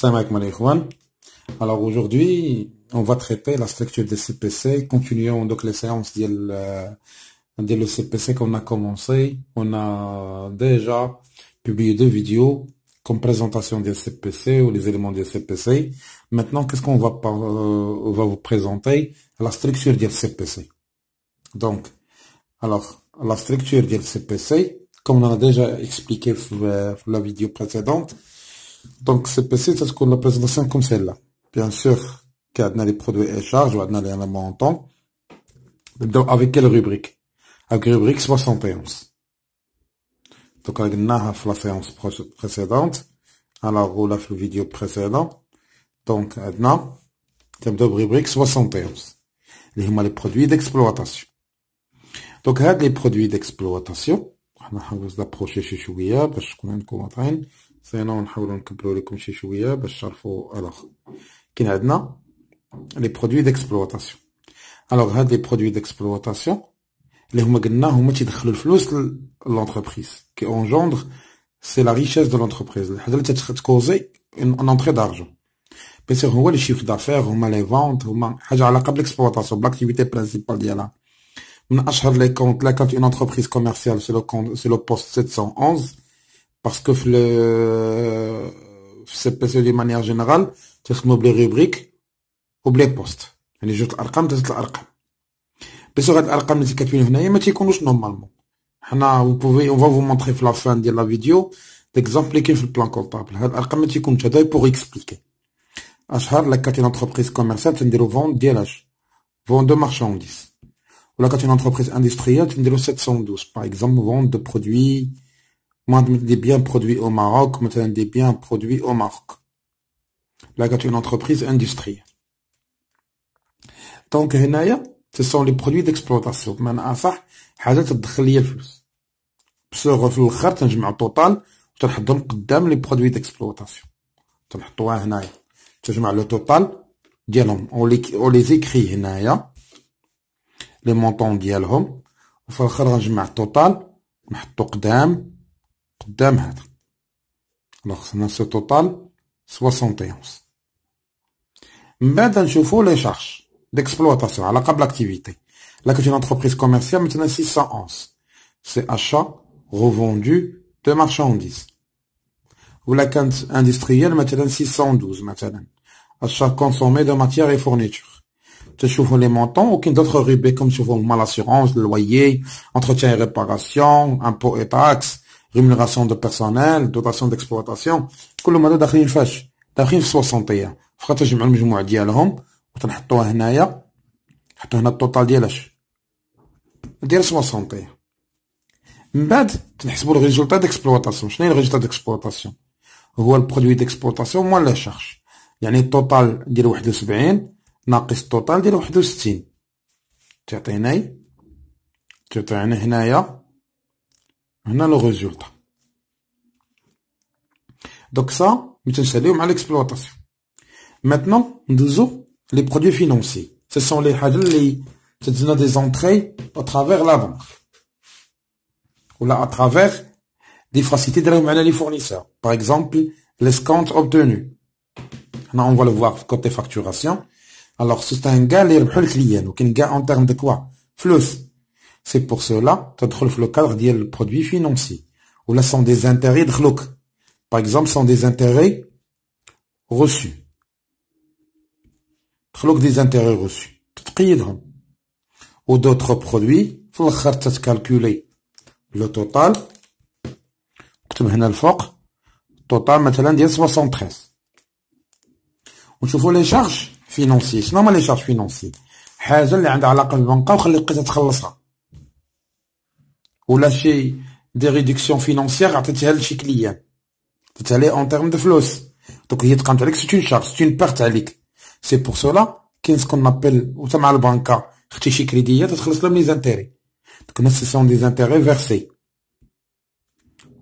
Salam alaikum les ikhwan. Alors aujourd'hui, on va traiter la structure des CPC. Continuons donc les séances le CPC qu'on a commencé. On a déjà publié 2 vidéos comme présentation des CPC ou les éléments des CPC. Maintenant, qu'est-ce qu'on va vous présenter? La structure du CPC. Donc, alors, la structure du CPC, comme on a déjà expliqué dans la vidéo précédente. Donc, CPC, c'est ce qu'on a présentation comme celle-là. Bien sûr, qu'on a les produits et charges, on a les éléments en temps. Donc, avec quelle rubrique? Avec la rubrique 71. Donc, on a la séance précédente. Alors, on a fait la vidéo précédente. Donc, on a la rubrique 71. Les produits d'exploitation. Donc, les produits d'exploitation. On va d'approcher chez Chouia, parce qu'on a une commentaire. Sinon, on va نكبروا لكم شي شويه باش تعرفوا. Alors, كاين عندنا les produits d'exploitation. Alors, هاد les produits d'exploitation اللي هما قلنا هما تيدخلوا الفلوس l'entreprise qui engendre c'est la richesse de l'entreprise. الحاجه اللي تكوزي ان entrée d'argent. بيان سور هو لي chiffre d'affaires هما les ventes هما حاجه علاقه بالاكسبلوطاسيون بالاكتيفيتي برينسيبال ديالها. من اشهر لي كونت لا كانت une entreprise commerciale c'est le poste 711. Parce que le CPC d'une manière générale, c'est les rubriques ou les postes. يعني جوج الارقام ثلاث الارقام. بس هاد الارقام اللي كاتبين هنايا ما تيكونوش نورمالمون. حنا on va vous montrer في la fin ديال la vidéo l'exemple اللي كاين في البلان كونطابل. هاد الارقام ما تيكونوش هذا pour expliquer. اشهر لا كانت une entreprise commerciale تنديرو vente ديالاش vente de marchandises. ولا كانت une entreprise industrielle تنديرو 712 par exemple vente de produits des biens produits au Maroc, maintenant des biens produits au Maroc. Là, c'est une entreprise industrielle. Donc, ce sont les produits d'exploitation. Maintenant, ça, حاجة تدخل لي الفلوس. بصور في الآخر تنجمع التوتال وتنحطهم قدام les produits d'exploitation. تنحطوها هنايا. تجمع le total ديالهم. On les écrit هنايا. Les montants ديالهم. وفي الآخر غنجمع التوتال ونحطو قدام هذا. Alors, on a ce total 71. من بعد نشوفوا les charges d'exploitation على قبل l'activité. Là, que une entreprise commerciale, maintenant 611. C'est achat, revendu de marchandises. Ou la quinte industrielle, maintenant 612, maintenant. Achat consommé de matières et fournitures. Tu vois les montants, aucune d'autres rubriques comme tu vois l'assurance, le loyer, entretien et réparation, impôts et taxes, rémunération de personnel, dotation d'exploitation. كل هذا داخلين فاش؟ داخلين في 61. فقط تجمعوا المجموع ديالهم وتنحطوها هنايا. نحطوا هنا التوتال ديالاش؟ ديال 61. من بعد تنحسبوا الريزولتا ديكسبلوطاسيون. شنو هي الريزولتا ديكسبلوطاسيون؟ هو البرودوي ديكسبلوطاسيون موال لا شارج. يعني التوتال ديال 71 ناقص التوتال ديال 61. تعطيني هنايا هنا لو ريزولتا. Donc ça, nous à l'exploitation. Maintenant, nous avons les produits financiers. Ce sont les hadles, des entrées à travers la banque. Ou là, à travers des facilités de les fournisseurs. Par exemple, l'escompte obtenu. Là, on va le voir côté facturation. Alors, c'est un gars, les clients, ou qu'un gars en termes de quoi? Flux. C'est pour cela, tu trouves le cadre des produits financiers. Ou là, sont des intérêts de khlouk. Par exemple, sont des intérêts reçus. Khlouk des intérêts reçus. تتقيدهم. Ou d'autres produits, في الآخر تتكالكولي le total. نكتب هنا الفوق. total مثلا ديال 73. ونشوفوا les charges financiers. شنو هما les charges financiers؟ حاجة اللي عندها علاقة بالبنكة وخلي بقيتها تخلصها. ولا شي des réductions financières عطيتها لشي كليان. عطيتها ليه en termes de فلوس. دونك هي تقامت عليك c'est une charge, c'est une perte عليك. C'est pour cela كاين سكون نابيل وتا مع البنكة خدتي شي كريديات تخلص لهم لي زانتيري. دونك الناس ce sont des intérêts versés.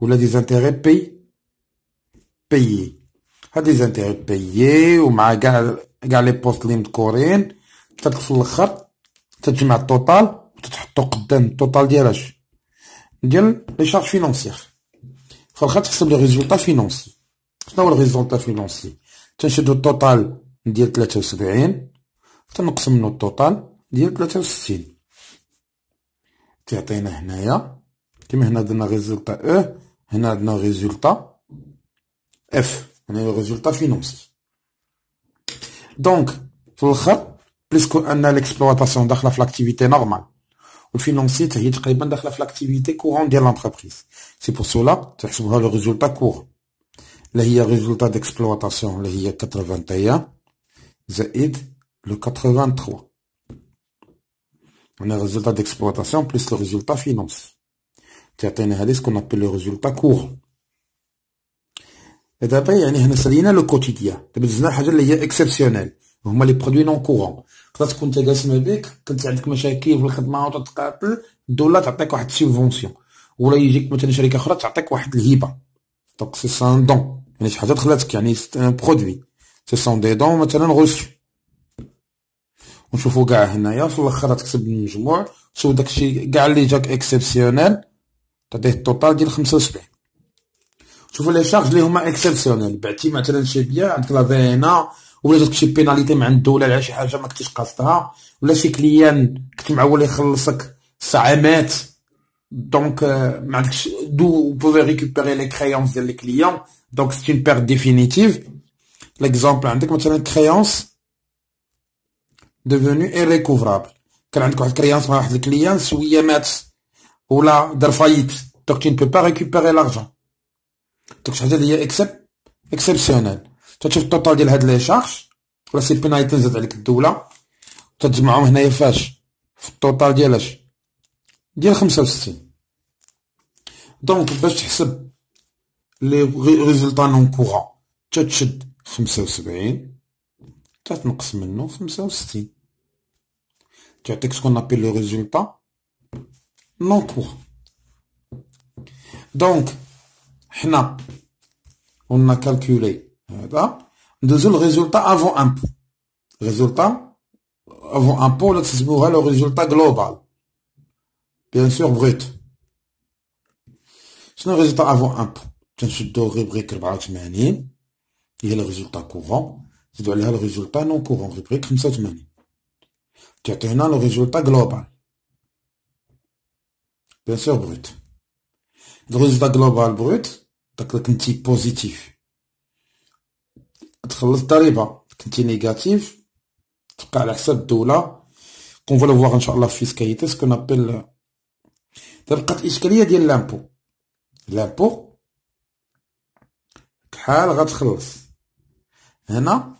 ولا des intérêts payés. هاد des intérêts payés ومع كاع لي بوست اللي مذكورين تدخل في الاخر تجمع التوتال وتتحطو قدام التوتال ديالاش ديال لي شارج فينونسيير. فالخا تحسب لي ريزولطا فينونسي. شنو هو الريزولطا فينونسي؟ تنشدو التوتال ديال 73 تنقسم منو التوتال ديال 63 تعطينا هنايا كيما هنا درنا ريزولتا او، هنا عندنا ريزولتا اف، يعني لو ريزولتا فينونسي. دونك في الاخر بليسكو ان ليكسبلواتاسيون داخله في لاكتيفيتي نورمال والفينونسي حتى هي تقريبا داخله في لاكتيفيتي كورون ديال لونتربريز، سي بور سولا تحسبوها لو ريزولتا كورون اللي هي ريزولتا ديكسبلواتاسيون اللي هي 81 زائد لو 83. On a le résultat d'exploitation plus le résultat financier. تعطينا ce qu'on appelle le résultat courant. ودابا يعني هنا سالينا لو كوتيديان، دابا دزنا حاجه اللي هي اكسبسيونيل هما لي برودوي نون كورون. تقدر تكون انت جالس ما بيك كنت عندك مشاكل في الخدمه وتتقاتل، الدوله تعطيك واحد سيبفونسيون، ولا يجيك مثلا شركه اخرى تعطيك واحد الهبه. دونك سي سان دون، يعني شي حاجه دخلاتك، يعني سي برودوي سي سون دي دون مثلا غوسو. ونشوفو كاع هنايا في الاخر تكتب المجموع، شوف داكشي كاع اللي جاك اكسبسيونيل تعطيه التوتال ديال 75. شوفوا لي شارج اللي هما اكسبسيونيل، بعتي مثلا شي بيان عندك لا فينا، ولا جاتك شي بيناليتي من عند الدوله على شي حاجه ما كنتيش قاصدها، ولا شي كليان كنت معول يخلصك ساعات، دونك ما عندكش دو بوفي ريكوبيري لي كريونس ديال لي كليون، دونك سي اون بيرت ديفينيتيف. ليكزامبل عندك مثلا كريونس devenu irrécouvrable، كان عندك واحد كريونس مع واحد الكليان سويه مات ولا دار فايت، دونك tu ne peux pas récupérer l'argent. دونك شي حاجه اللي هي اكسبسيونيل، تشوف التوتال ديال هاد لي شارج ولا سي بيناليتي نزاد عليك الدوله وتتجمعهم هنايا فاش في التوتال ديال اش ديال 65. دونك باش تحسب لي ريزولطا نون كورون تتشد 75 تتنقص منو 65 تعطيك سكون ابيل لو ريزولطا نون كورون. دونك حنا on a calculé هذا، ندوزو الريزولتا افون امبو. ريزولتا افون امبو ولا تسموها لو ريزولتا جلوبال بيان سور بروت. شنو ريزولتا افون امبو؟ تنشدو ريبريك 84 هي لو ريزولتا كورون، نزيدو عليها لو ريزولتا نون كورون ريبريك 85 تعطينا لو ريزولتا جلوبال بيان سور بروت. لو ريزولتا جلوبال بروت داك كنتي بوزيتيف تخلص الضريبه، كنتي نيجاتيف تبقى على حساب الدوله. كون فوا فواغ ان شاء الله في فيسكاليتي سكون ابيل. تبقات الاشكاليه ديال لامبو. لامبو كحال غتخلص هنا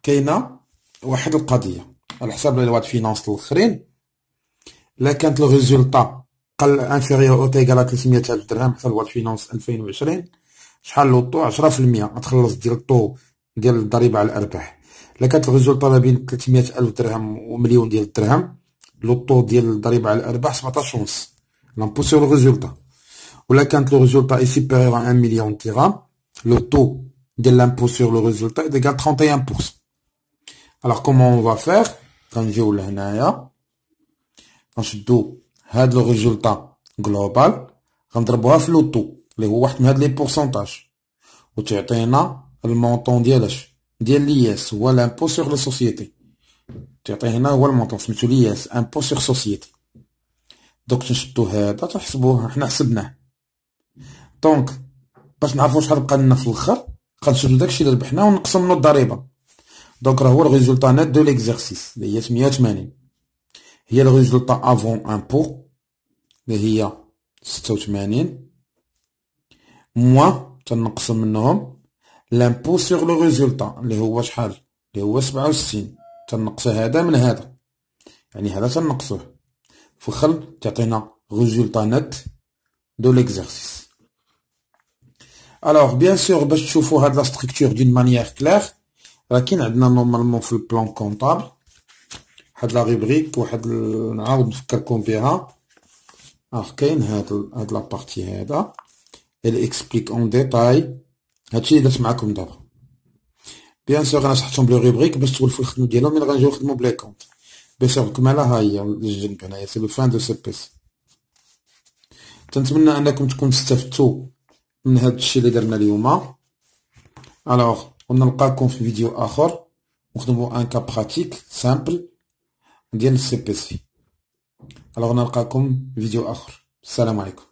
كاينه واحد القضيه على حساب لي لوات فينانس الاخرين. لا كانت لو ريزولطا قل انفيريور او تيغال 300,000 درهم حتى لوات فينانس 2020 شحال لو طو 10% غتخلص ديال الطو ديال الضريبه على الارباح. الا كانت الريزولطا ما بين 300,000 درهم ومليون ديال الدرهم لو طو ديال الضريبه على الارباح 17.5 لامبو سور لو ريزولطا. ولا كانت لو ريزولطا اي سوبيريور ا 1 مليون درهم لو طو ديال لامبو سور لو ريزولطا ايغال 31%. alors comment on va faire؟ غنجيو لهنايا غنشدو هاد لو ريزولطا جلوبال غنضربوها في لو طو اللي هو واحد من هاد لي بورسونتاج وتعطينا المونطون ديالاش ديال لياس هو لامبو سور لي سوسيتي. تعطيه هنا هو المونطون سميتو لياس امبو سور سوسيتي. دونك نشدو هذا تحسبوه حنا حسبناه. دونك باش نعرفو شحال بقى لنا في الاخر غنشدو داكشي اللي ربحناه ونقسم منو الضريبه. دونك راه هو الريزولطا نت دو ليكزارسيس اللي هي 180 هي الريزولطا افون امبو اللي هي 86 موان تنقسم منهم لامبو سور لو ريزولطا اللي هو شحال اللي هو 67 تنقص هذا من هذا يعني هذا تنقصوه في الخل تعطينا ريزولطا نت دو ليكزارسيس. الوغ بيان سور باش تشوفوا هاد لا ستركتور دون مانيير كلير راه كاين عندنا نورمالمون في البلان كونطابل واحد لا ريبريك واحد نعاود نفكركم بها. كاين هاد لا بارتي هذا اللي اكسبليك اون ديتاي هادشي اللي درت معاكم دابا. بيان سور انا شحتهم بلو ريبريك باش تولفوا الخدمه ديالهم ملي غنجيو نخدموا بلي كونط. بيان سور كما ها هي الجنب هنايا سي لو فان دو سي بي سي. تنتمنى انكم تكونوا استفدتوا من هاد الشيء اللي درنا اليوم. الوغ ونلقاكم في فيديو اخر نخدموا ان كا براتيك سامبل ديال السي بي سي. الوغ نلقاكم في فيديو اخر. السلام عليكم.